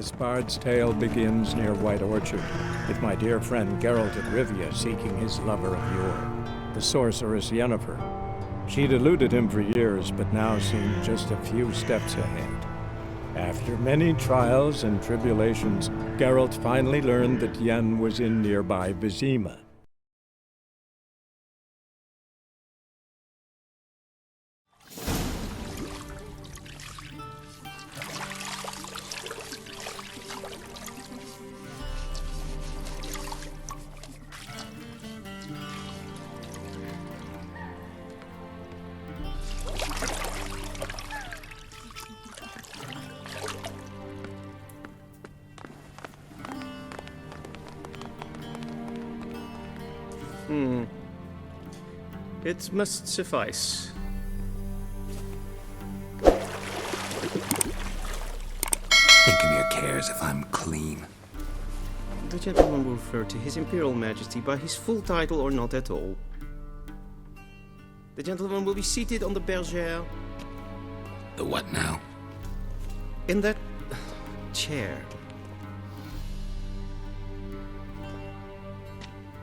This bard's tale begins near White Orchard, with my dear friend Geralt of Rivia seeking his lover of yore, the sorceress Yennefer. She'd eluded him for years, but now seemed just a few steps ahead. After many trials and tribulations, Geralt finally learned that Yen was in nearby Vizima. It must suffice. Thinking who cares if I'm clean? The gentleman will refer to His Imperial Majesty by his full title or not at all. The gentleman will be seated on the bergère. The what now? In that chair.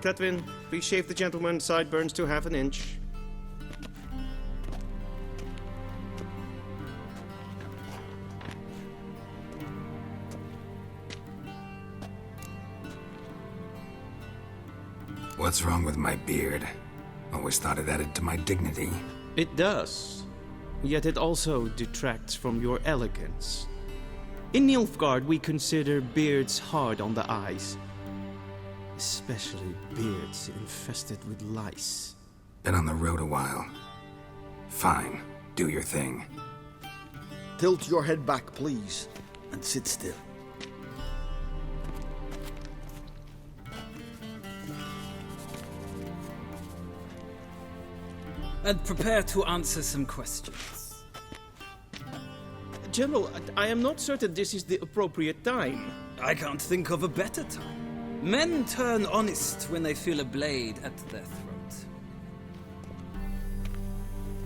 Catwin, please shave the gentleman's sideburns to half an inch. What's wrong with my beard? Always thought it added to my dignity. It does. Yet it also detracts from your elegance. In Nilfgaard, we consider beards hard on the eyes. Especially beards infested with lice. Been on the road a while. Fine, do your thing. Tilt your head back, please, and sit still. And prepare to answer some questions. General, I am not certain this is the appropriate time. I can't think of a better time. Men turn honest when they feel a blade at their throat.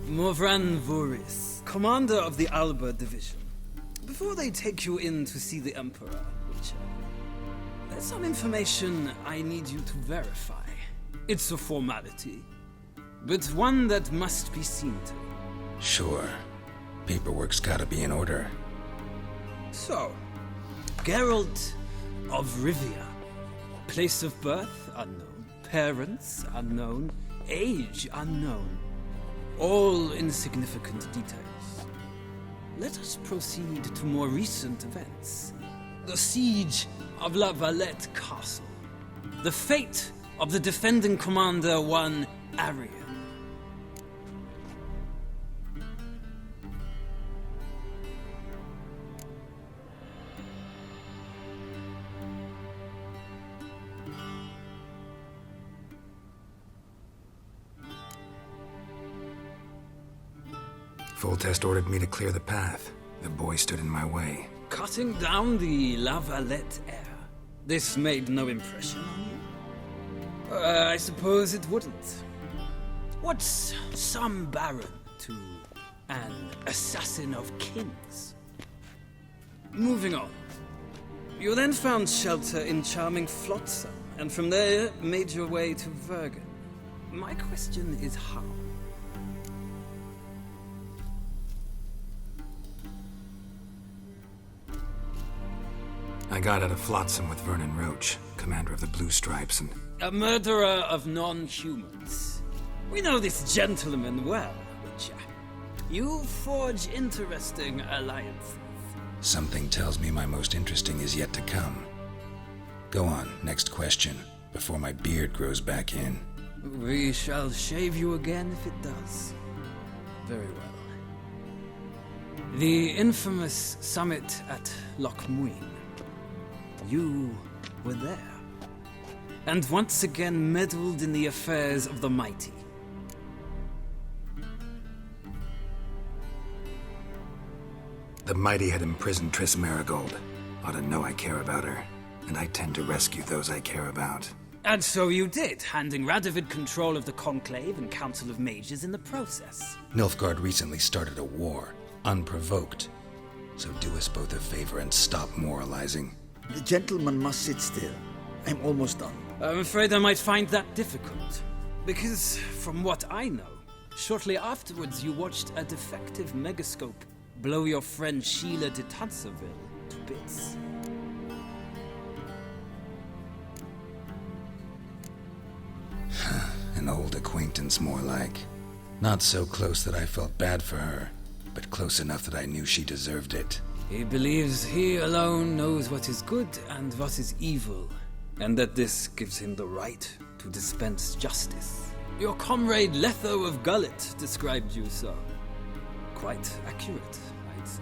Morvran Voris, commander of the Alba Division. Before they take you in to see the Emperor, Witcher, there's some information I need you to verify. It's a formality, but one that must be seen to. Sure. Paperwork's gotta be in order. So, Geralt of Rivia. Place of birth unknown, parents unknown, age unknown. All insignificant details. Let us proceed to more recent events. The siege of La Valette Castle. The fate of the defending commander, one Arian. Foltest ordered me to clear the path. The boy stood in my way. Cutting down the La Valette heir. This made no impression on you? I suppose it wouldn't. What's some baron to an assassin of kings? Moving on. You then found shelter in charming Flotsam, and from there made your way to Vergen. My question is how? I got out of Flotsam with Vernon Roach, commander of the Blue Stripes, and... A murderer of non-humans. We know this gentleman well, Witcher. You forge interesting alliances. Something tells me my most interesting is yet to come. Go on, next question, before my beard grows back in. We shall shave you again if it does. Very well. The infamous summit at Loch Muin. You were there. And once again meddled in the affairs of the mighty. The mighty had imprisoned Triss Marigold. Ought to know I care about her, and I tend to rescue those I care about. And so you did, handing Radovid control of the Conclave and Council of Mages in the process. Nilfgaard recently started a war, unprovoked. So do us both a favor and stop moralizing. The gentleman must sit still. I'm almost done. I'm afraid I might find that difficult. Because, from what I know, shortly afterwards you watched a defective megascope blow your friend Sheila de Tanserville to bits. An old acquaintance, more like. Not so close that I felt bad for her, but close enough that I knew she deserved it. He believes he alone knows what is good and what is evil, and that this gives him the right to dispense justice. Your comrade Letho of Gullet described you so. Quite accurate, I'd say.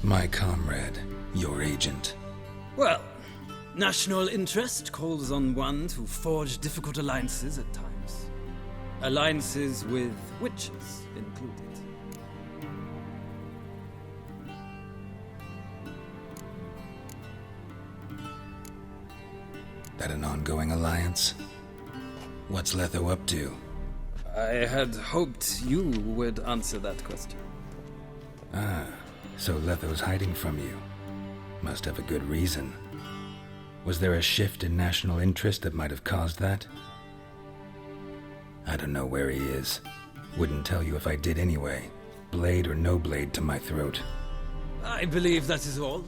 My comrade, your agent. Well, national interest calls on one to forge difficult alliances at times. Alliances with witches included. That an ongoing alliance? What's Letho up to? I had hoped you would answer that question. Ah, so Letho's hiding from you. Must have a good reason. Was there a shift in national interest that might have caused that? I don't know where he is. Wouldn't tell you if I did anyway. Blade or no blade to my throat. I believe that is all.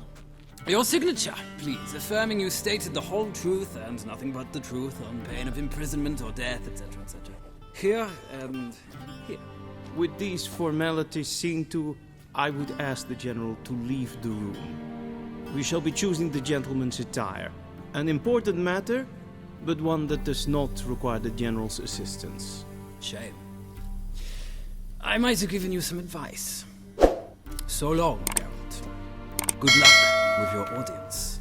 Your signature, please, affirming you stated the whole truth and nothing but the truth on pain of imprisonment or death, etc., etc. Here and here. With these formalities seen to, I would ask the General to leave the room. We shall be choosing the gentleman's attire. An important matter, but one that does not require the General's assistance. Shame. I might have given you some advice. So long, Geralt. Good luck with your audience.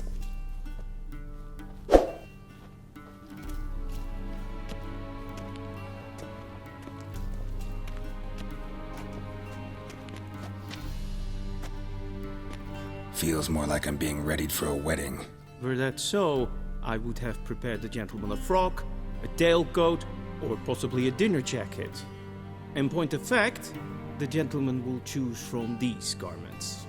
Feels more like I'm being readied for a wedding. Were that so, I would have prepared the gentleman a frock, a tailcoat, or possibly a dinner jacket. In point of fact, the gentleman will choose from these garments.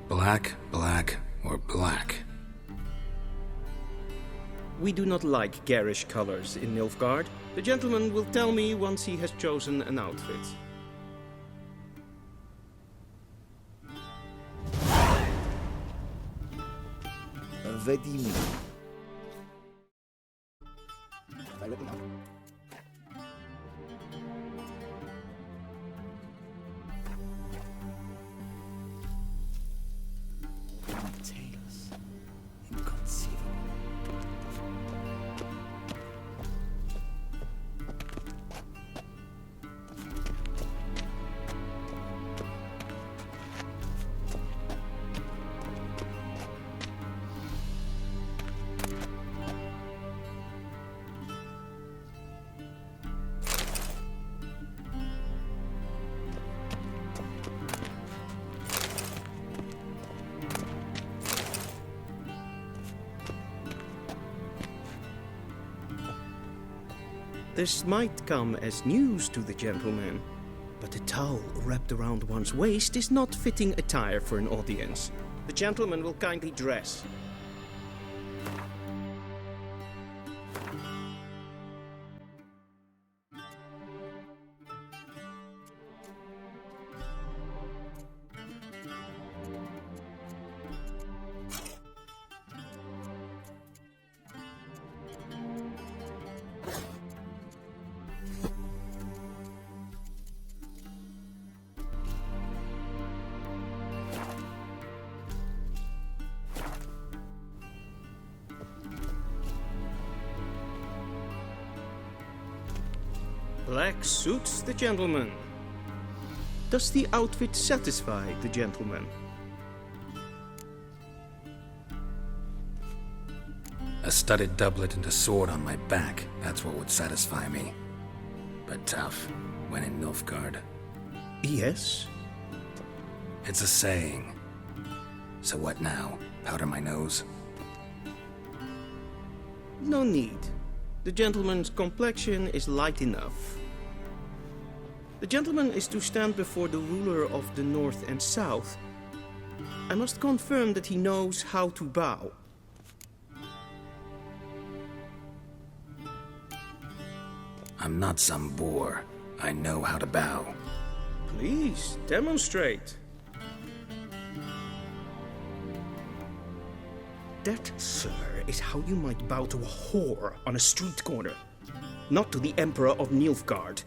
Black, black, or black? We do not like garish colors in Nilfgaard. The gentleman will tell me once he has chosen an outfit. Vizima. Tails. Inconceivable. This might come as news to the gentleman, but a towel wrapped around one's waist is not fitting attire for an audience. The gentleman will kindly dress. Black suits the gentleman. Does the outfit satisfy the gentleman? A studded doublet and a sword on my back, that's what would satisfy me. But tough, when in Nilfgaard. Yes. It's a saying. So what now? Powder my nose? No need. The gentleman's complexion is light enough. The gentleman is to stand before the ruler of the North and South. I must confirm that he knows how to bow. I'm not some boor. I know how to bow. Please, demonstrate. That, sir, is how you might bow to a whore on a street corner, not to the Emperor of Nilfgaard.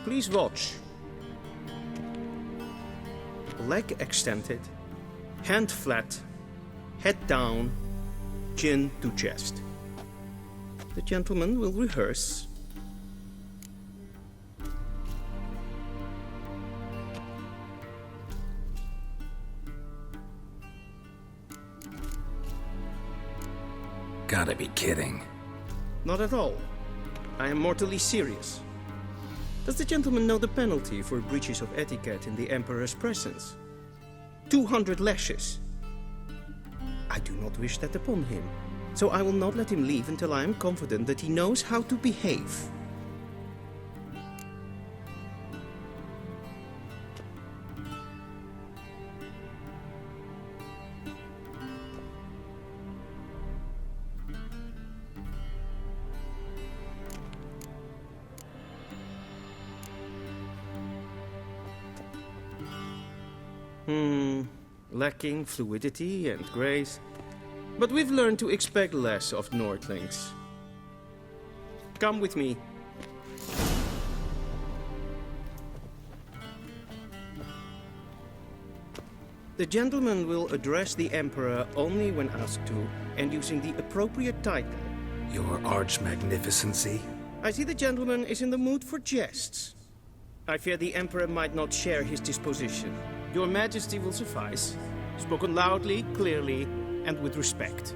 Please watch. Leg extended, hand flat, head down, chin to chest. The gentleman will rehearse. Gotta be kidding. Not at all. I am mortally serious. Does the gentleman know the penalty for breaches of etiquette in the Emperor's presence? 200 lashes. I do not wish that upon him, so I will not let him leave until I am confident that he knows how to behave. Lacking fluidity and grace. But we've learned to expect less of Nordlings. Come with me. The gentleman will address the Emperor only when asked to, and using the appropriate title. Your arch-magnificency? I see the gentleman is in the mood for jests. I fear the Emperor might not share his disposition. Your Majesty will suffice. Spoken loudly, clearly, and with respect.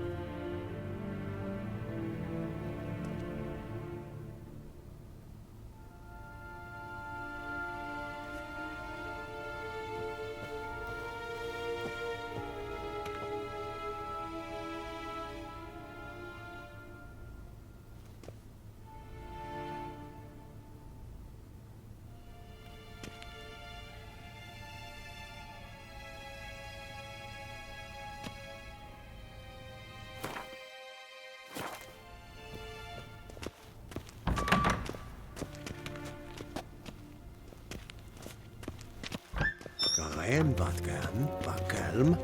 En wat kan, wat kalm.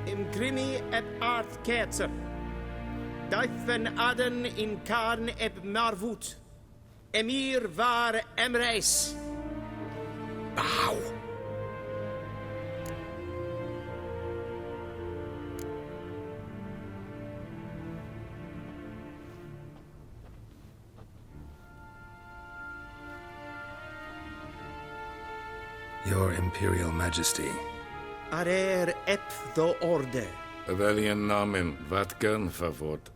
Imgrimi et art ketzer. Duifen aden in karn eb marvoet. Emir var Emreis. Bow! Your Imperial Majesty. Arer ep the orde. Weljen namen, wat kan favort?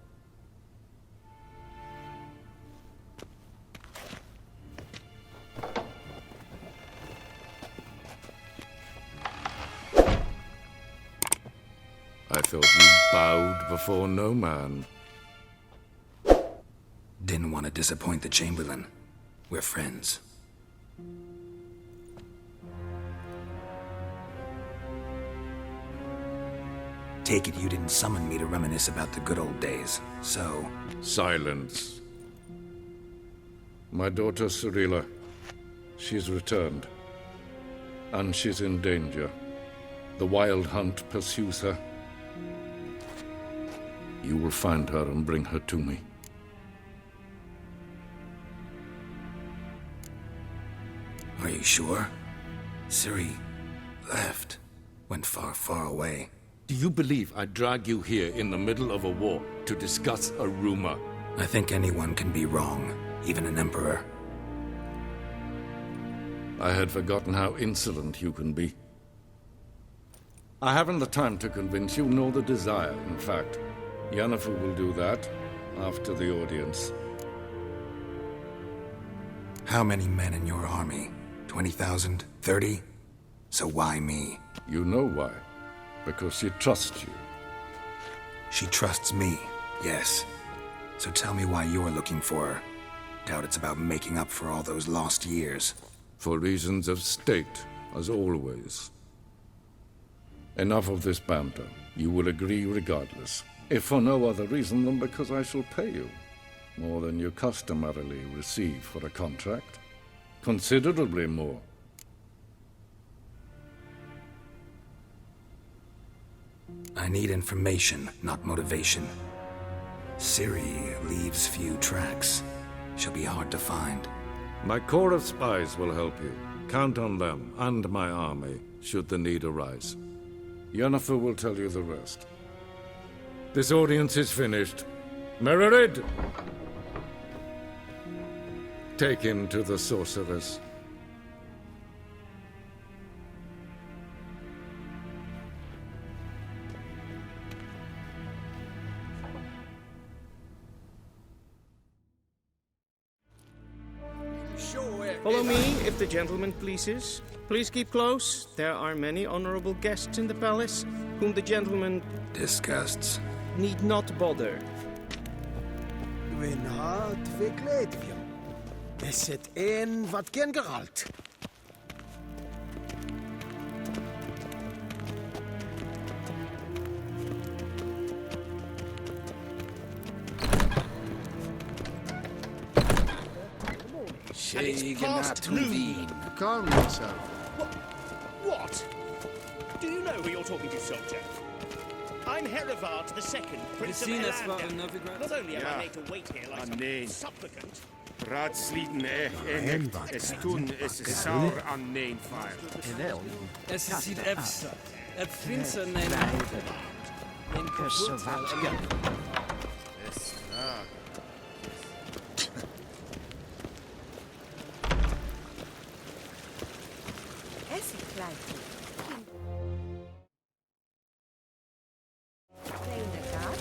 I thought you bowed before no man. Didn't want to disappoint the Chamberlain. We're friends. Take it you didn't summon me to reminisce about the good old days, so... Silence. My daughter Cirilla, she's returned. And she's in danger. The Wild Hunt pursues her. You will find her and bring her to me. Are you sure? Ciri left. Went far, far away. Do you believe I'd drag you here in the middle of a war to discuss a rumor? I think anyone can be wrong, even an emperor. I had forgotten how insolent you can be. I haven't the time to convince you, nor the desire, in fact. Yennefer will do that after the audience. How many men in your army? 20,000? 30? So why me? You know why. Because she trusts you. She trusts me, yes. So tell me why you're looking for her. Doubt it's about making up for all those lost years. For reasons of state, as always. Enough of this banter. You will agree regardless. If for no other reason than because I shall pay you. More than you customarily receive for a contract. Considerably more. I need information, not motivation. Ciri leaves few tracks. She'll be hard to find. My corps of spies will help you. Count on them, and my army, should the need arise. Yennefer will tell you the rest. This audience is finished. Mererid! Take him to the sorceress. Follow me, if the gentleman pleases. Please keep close. There are many honorable guests in the palace, whom the gentleman Disgusts. need not bother. Wyn hart verkleed vi. Is het een wat ken Geralt? Calm yourself. What? Do you know who you're talking to, soldier? I'm Herivard II, Prince of Vizima for Ellander. Novigrad? Not only am Ja. I made to wait here like some nee. supplicant, Raadsleden en es toen is sauer aan neenvaar. Es sieht et finster neem. In Es ist gleich. Kleine Gat.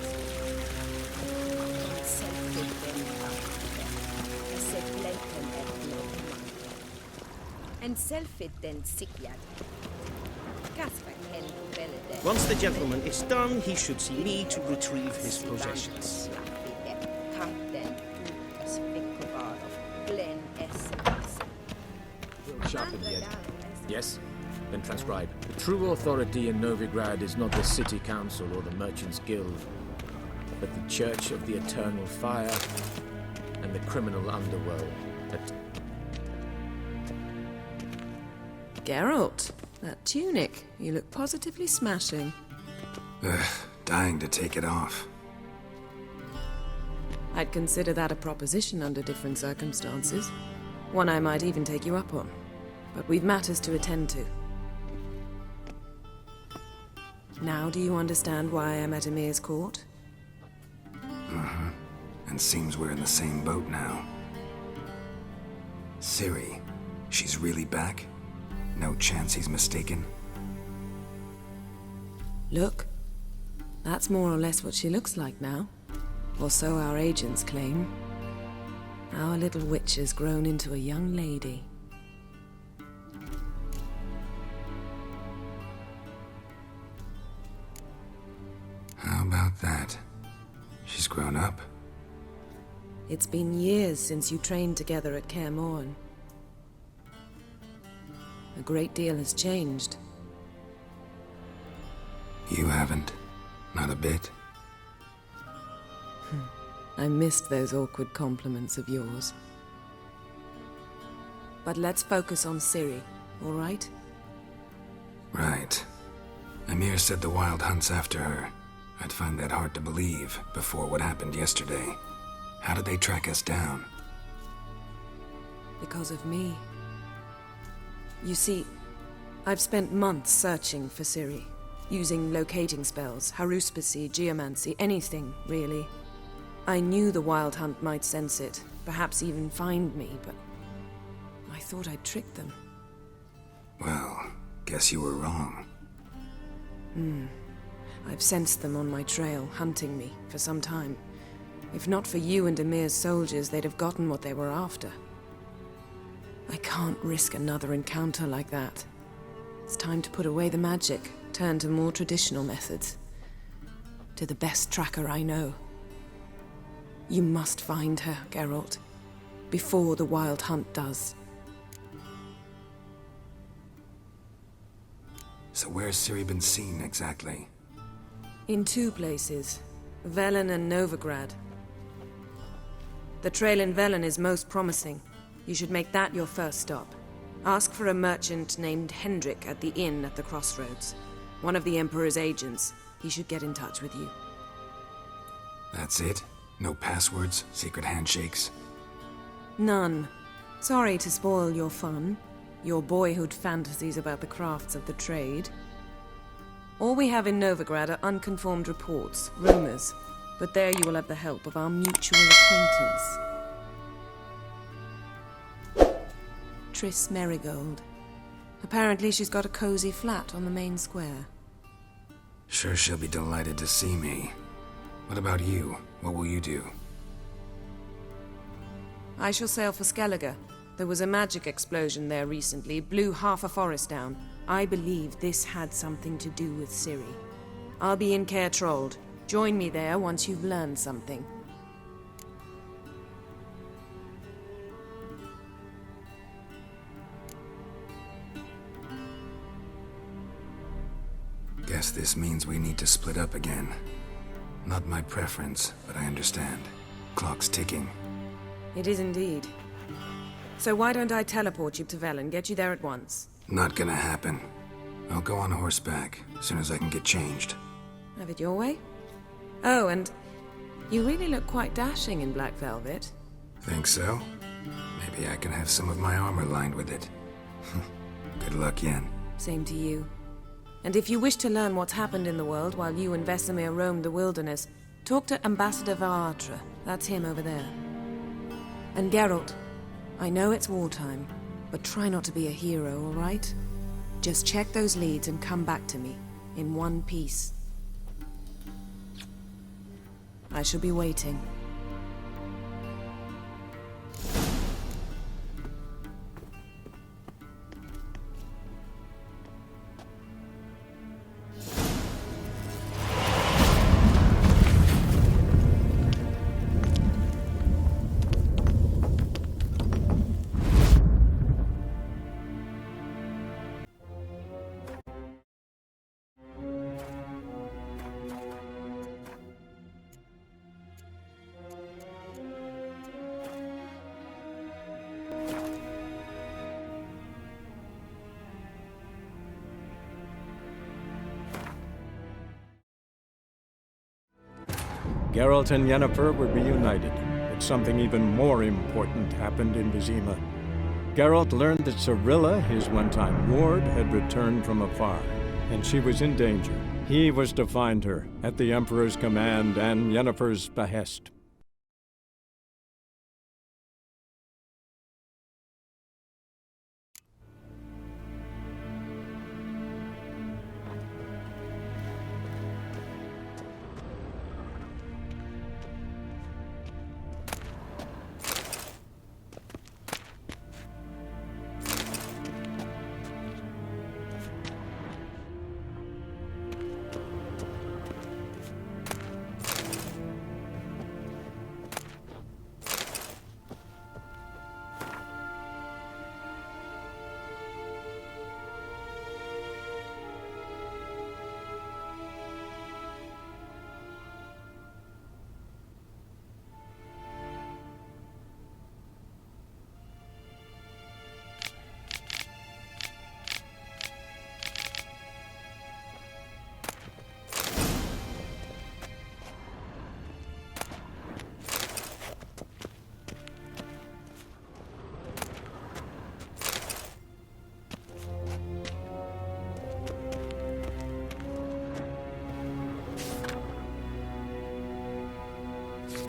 Und selbst es ist Blanco and self-it Sikyad. Once the gentleman is done, he should see me to retrieve his possessions. Sharpen the edge. Yes? Then transcribe. The true authority in Novigrad is not the city council or the merchants' guild, but the Church of the Eternal Fire and the criminal underworld. Geralt, that tunic. You look positively smashing. Dying to take it off. I'd consider that a proposition under different circumstances. One I might even take you up on. But we've matters to attend to. Now do you understand why I'm at Emir's court? Mm-hmm. And seems we're in the same boat now. Ciri, she's really back? No chance he's mistaken? Look, that's more or less what she looks like now. Or so our agents claim. Our little witch has grown into a young lady. How about that? She's grown up. It's been years since you trained together at Kaer Morhen. A great deal has changed. You haven't. Not a bit. I missed those awkward compliments of yours. But let's focus on Ciri, all right? Right. Emir said the Wild Hunt's after her. I'd find that hard to believe before what happened yesterday. How did they track us down? Because of me. You see, I've spent months searching for Ciri, using locating spells, haruspicy, geomancy, anything, really. I knew the Wild Hunt might sense it, perhaps even find me, but I thought I'd tricked them. Well, guess you were wrong. I've sensed them on my trail, hunting me, for some time. If not for you and Emir's soldiers, they'd have gotten what they were after. I can't risk another encounter like that. It's time to put away the magic, turn to more traditional methods. To the best tracker I know. You must find her, Geralt, before the Wild Hunt does. So where's Ciri been seen, exactly? In 2 places, Velen and Novigrad. The trail in Velen is most promising. You should make that your first stop. Ask for a merchant named Hendrik at the inn at the crossroads. One of the Emperor's agents. He should get in touch with you. That's it? No passwords, secret handshakes? None. Sorry to spoil your fun. Your boyhood fantasies about the crafts of the trade. All we have in Novigrad are unconfirmed reports, rumors. But there you will have the help of our mutual acquaintance. Triss Merigold. Apparently she's got a cozy flat on the main square. Sure she'll be delighted to see me. What about you? What will you do? I shall sail for Skellige. There was a magic explosion there recently, blew half a forest down. I believe this had something to do with Ciri. I'll be in Caer Trold. Join me there once you've learned something. Guess this means we need to split up again. Not my preference, but I understand. Clock's ticking. It is indeed. So why don't I teleport you to Velen, get you there at once? Not gonna happen. I'll go on horseback, as soon as I can get changed. Have it your way? Oh, and you really look quite dashing in black velvet. Think so? Maybe I can have some of my armor lined with it. Good luck, Yen. Same to you. And if you wish to learn what's happened in the world while you and Vesemir roamed the wilderness, talk to Ambassador Varatra. That's him over there. And Geralt, I know it's wartime, but try not to be a hero, all right? Just check those leads and come back to me, in one piece. I shall be waiting. Geralt and Yennefer were reunited, but something even more important happened in Vizima. Geralt learned that Cirilla, his one-time ward, had returned from afar, and she was in danger. He was to find her, at the Emperor's command and Yennefer's behest.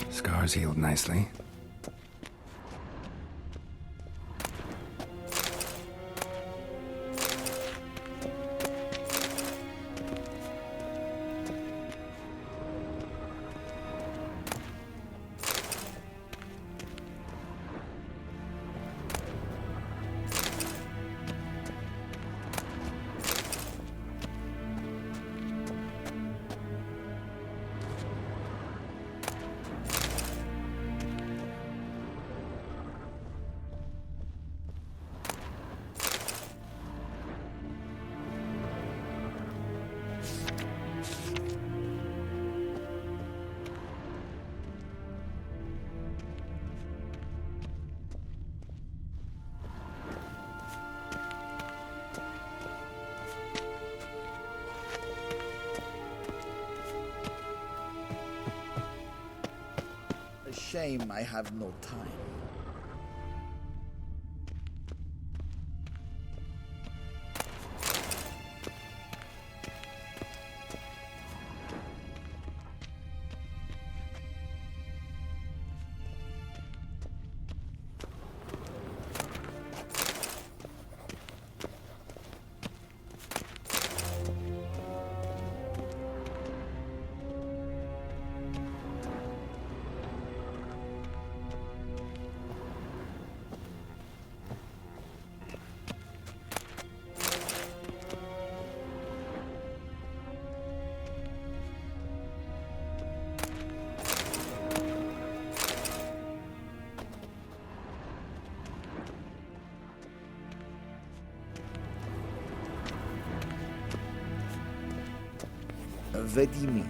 Scars healed nicely. shame I have no time. Vizima.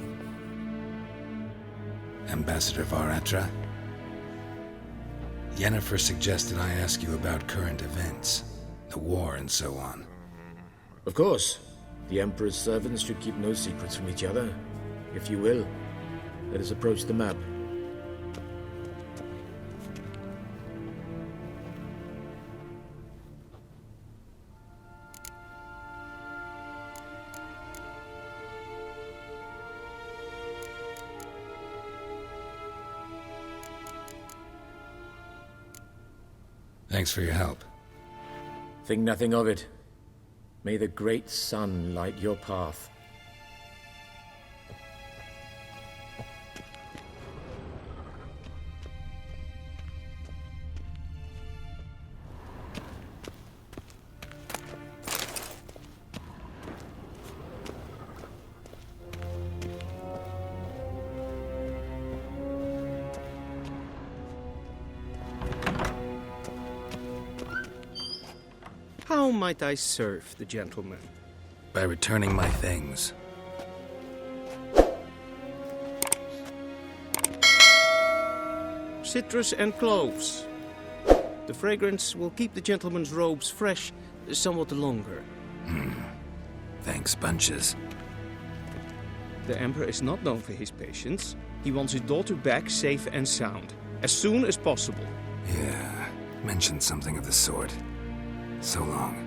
Ambassador Varatra? Yennefer suggested I ask you about current events, the war and so on. Of course. The Emperor's servants should keep no secrets from each other. If you will, let us approach the map. Thanks for your help. Think nothing of it. May the great sun light your path. How might I serve the gentleman? By returning my things. Citrus and cloves. The fragrance will keep the gentleman's robes fresh somewhat longer. Thanks, bunches. The Emperor is not known for his patience. He wants his daughter back safe and sound, as soon as possible. Yeah, mentioned something of the sort. So long.